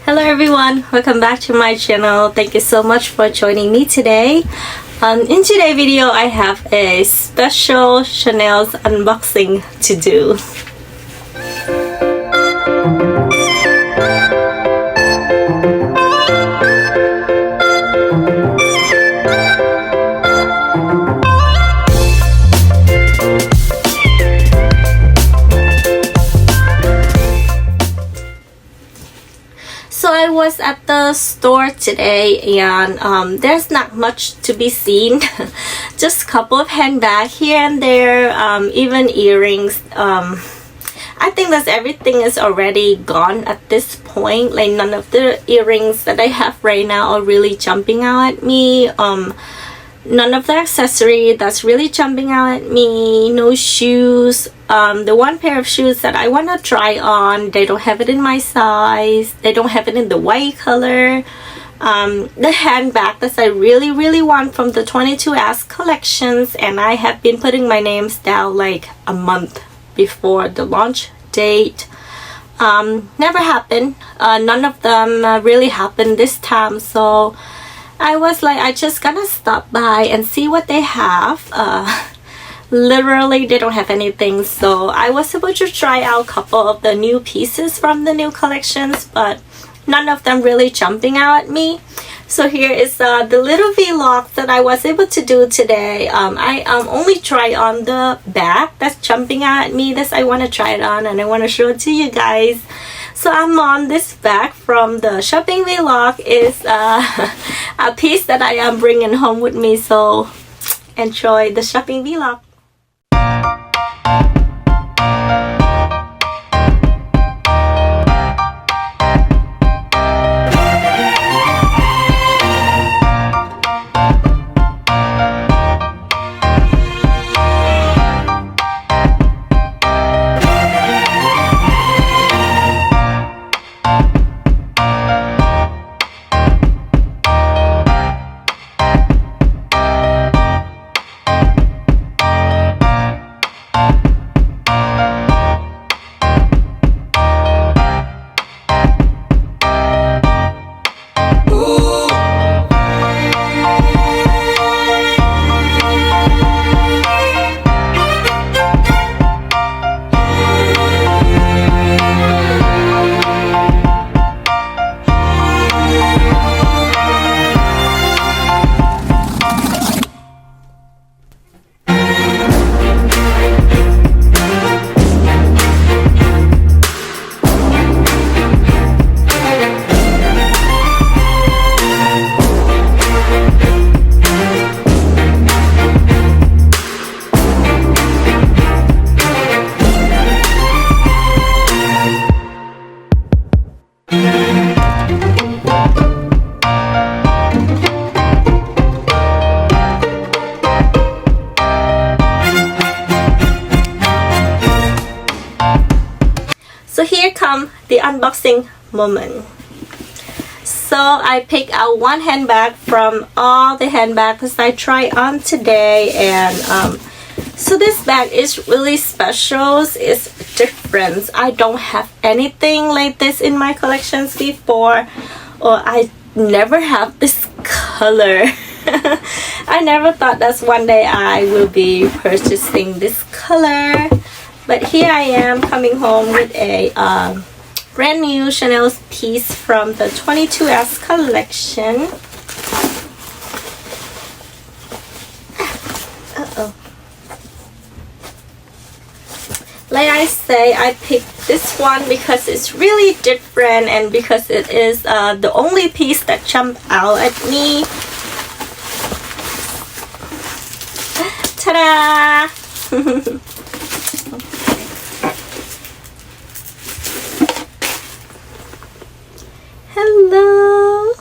Hello everyone, welcome back to my channel. Thank you so much for joining me today. In today's video, I have a special Chanel's unboxing to do. So I was at the store today and there's not much to be seen. Just a couple of handbags here and there, even earrings. I think that everything is already gone at this point. Like none of the earrings that I have right now are really jumping out at me. None of the accessory that's really jumping out at me. No shoes. The one pair of shoes that I want to try on, they don't have it in my size. They don't have it in the white color. The handbag that I really want from the 22S collections, and I have been putting my names down like a month before the launch date. Never happened. None of them really happened this time, so I was like, I just gonna stop by and see what they have. Literally they don't have anything, so I was supposed to try out a couple of the new pieces from the new collections, but none of them really jumping out at me. So here is the little vlog that I was able to do today. I only try on the bag that's jumping out at me. That I want to try it on and I want to show it to you guys. So I'm on this bag from the shopping vlog. Is a piece that I am bringing home with me, so enjoy the shopping vlog. So here come the unboxing moment. So I picked out one handbag from all the handbags I tried on today, and so this bag is really special. It's different. I don't have anything like this in my collections before, or I never have this color. I never thought that one day I will be purchasing this color. But here I am coming home with a brand new Chanel's piece from the 22S collection. Like I say, I picked this one because it's really different and because it is the only piece that jumped out at me. Ta-da! Hello.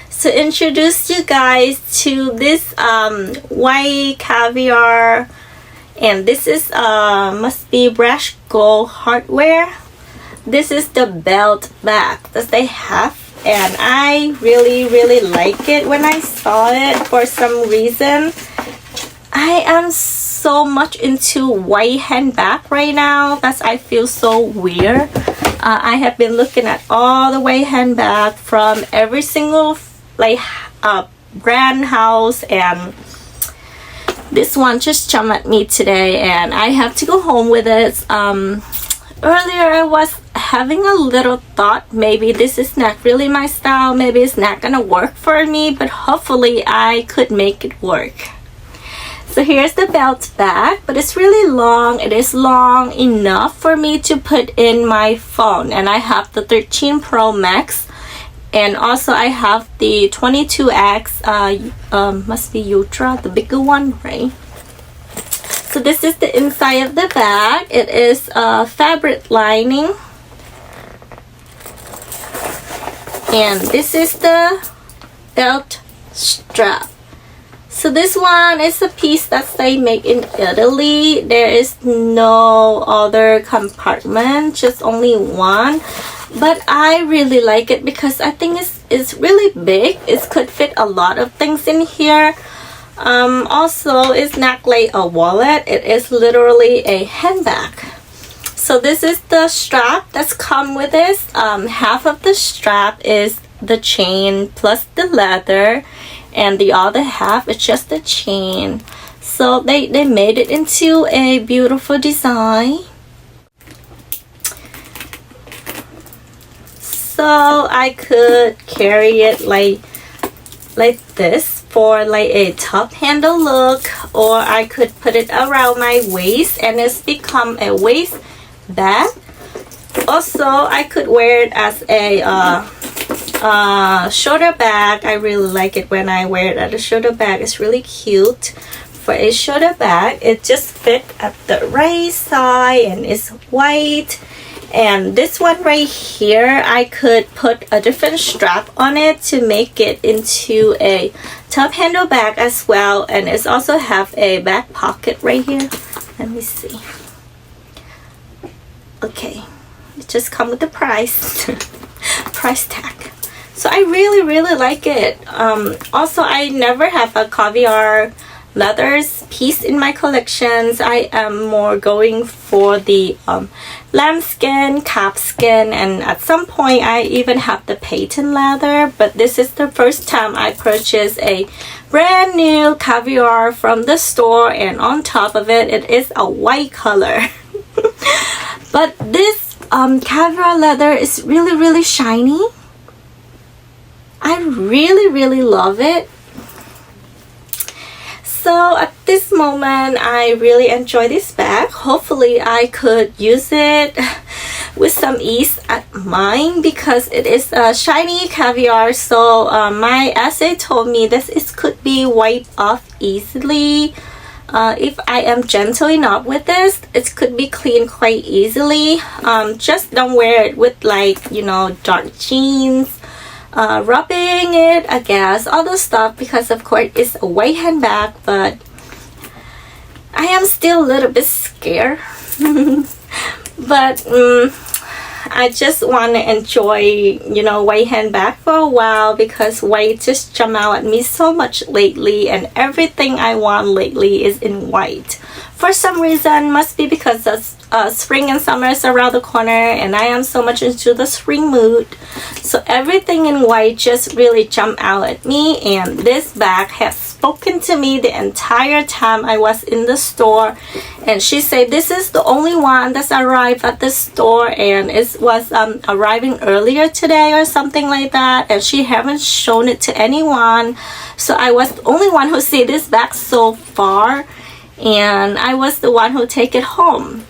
So introduce you guys to this white caviar, and this is must be brush gold hardware. This is the belt bag that they have, and I really like it. When I saw it, for some reason I am so much into white handbag right now. That's I feel so weird I have been looking at all the way handbag from every single like brand house, and this one just jumped at me today and I have to go home with it. Earlier I was having a little thought, maybe this is not really my style, maybe it's not gonna work for me, but hopefully I could make it work. So here's the belt bag, but it's really long. It is long enough for me to put in my phone, and I have the 13 Pro Max, and also I have the 22X, must be Ultra, the bigger one, right? So this is the inside of the bag. It is a fabric lining, and this is the belt strap. So this one is a piece that they make in Italy. There is no other compartment, just only one. But I really like it because I think it's really big. It could fit a lot of things in here. Also, it's not like a wallet. It is literally a handbag. So this is the strap that's come with this. Half of the strap is the chain plus the leather, and the other half is just the chain. So they made it into a beautiful design. So I could carry it like this for like a top handle look, or I could put it around my waist and it's become a waist bag. Also, I could wear it as a shoulder bag. I really like it when I wear it as a shoulder bag. It's really cute for a shoulder bag. It just fit at the right side and it's white. And this one right here, I could put a different strap on it to make it into a top handle bag as well. And it's also have a back pocket right here. Let me see. Okay, it just comes with the price price tag. So I really like it. Also, I never have a caviar leathers piece in my collections. I am more going for the lambskin, calfskin, and at some point I even have the patent leather, but this is the first time I purchased a brand new caviar from the store, and on top of it, it is a white color. But this caviar leather is really shiny. I really love it. So at this moment, I really enjoy this bag. Hopefully I could use it with some ease at mine, because it is a shiny caviar. So my essay told me that it could be wiped off easily. If I am gentle enough with this, it could be cleaned quite easily. Just don't wear it with, like, you know, dark jeans, rubbing it against other stuff, because of course it's a white handbag, but I am still a little bit scared. But I just want to enjoy, you know, white handbag for a while, because white just jumped out at me so much lately, and everything I want lately is in white. For some reason, must be because of spring and summer is around the corner, and I am so much into the spring mood. So everything in white just really jumped out at me, and this bag has spoken to me the entire time I was in the store. And she said this is the only one that's arrived at the store, and it was arriving earlier today or something like that, and she haven't shown it to anyone. So I was the only one who see this bag so far, and I was the one who take it home.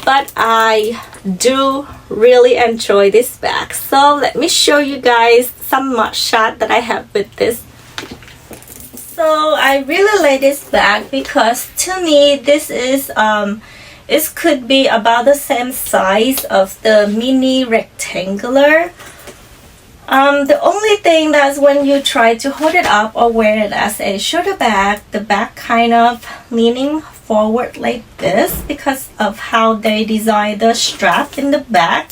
But I do really enjoy this bag. So let me show you guys some mug shot that I have with this. So I really like this bag because to me this is it could be about the same size of the mini rectangular. The only thing that's when you try to hold it up or wear it as a shoulder bag, the back kind of leaning forward like this because of how they design the strap in the back.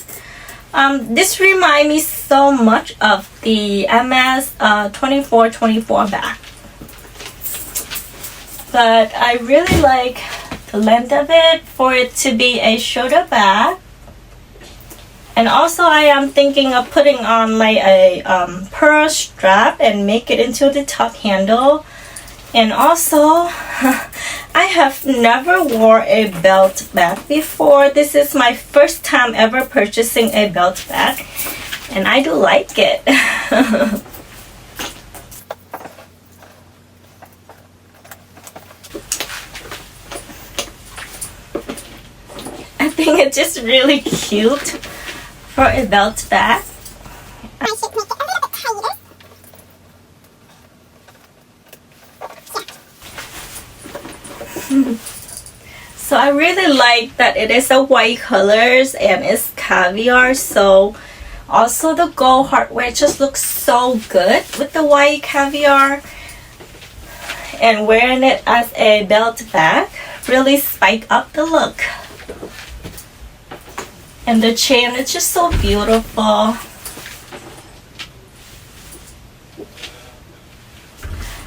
This reminds me so much of the MS 2424 bag. But I really like the length of it for it to be a shoulder bag. And also I am thinking of putting on like a pearl strap and make it into the top handle. And also I have never wore a belt bag before. This is my first time ever purchasing a belt bag, and I do like it. I think it's just really cute for a belt bag. I should make it a little bit tighter. So I really like that it is a white colors and it's caviar. So also the gold hardware just looks so good with the white caviar, and wearing it as a belt bag really spike up the look. And the chain is just so beautiful.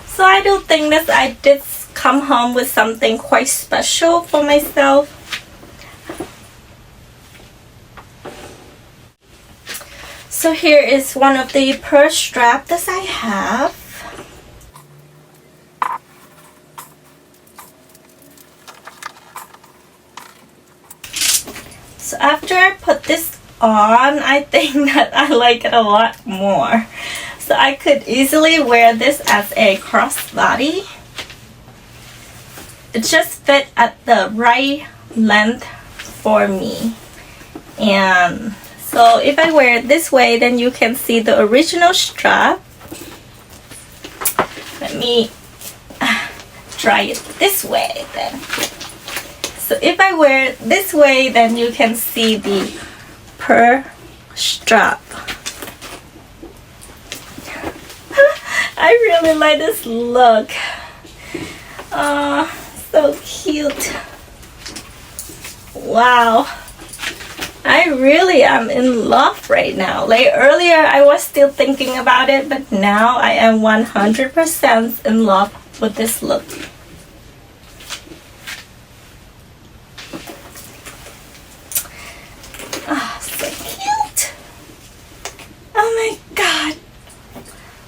So I do think that I did come home with something quite special for myself. So here is one of the pearl straps that I have. So after I put this on, I think that I like it a lot more. So I could easily wear this as a crossbody. It just fit at the right length for me. And so if I wear it this way, then you can see the original strap. Let me try it this way then. So if I wear it this way, then you can see the pearl strap. I really like this look. So cute. Wow. I really am in love right now. Like earlier I was still thinking about it, but now I am 100% in love with this look. So cute. Oh my god.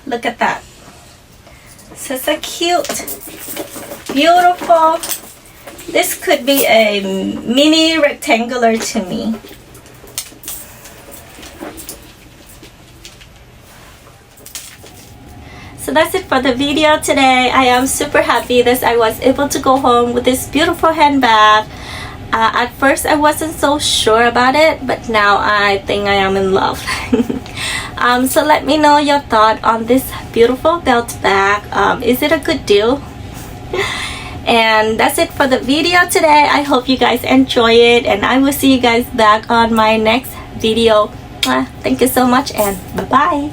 Look at that. So cute. Beautiful. This could be a mini rectangular to me. So that's it for the video today. I am super happy that I was able to go home with this beautiful handbag. At first I wasn't so sure about it, but now I think I am in love. So let me know your thought on this beautiful belt bag. Is it a good deal? And that's it for the video today. I hope you guys enjoy it, and I will see you guys back on my next video. Thank you so much, and bye bye.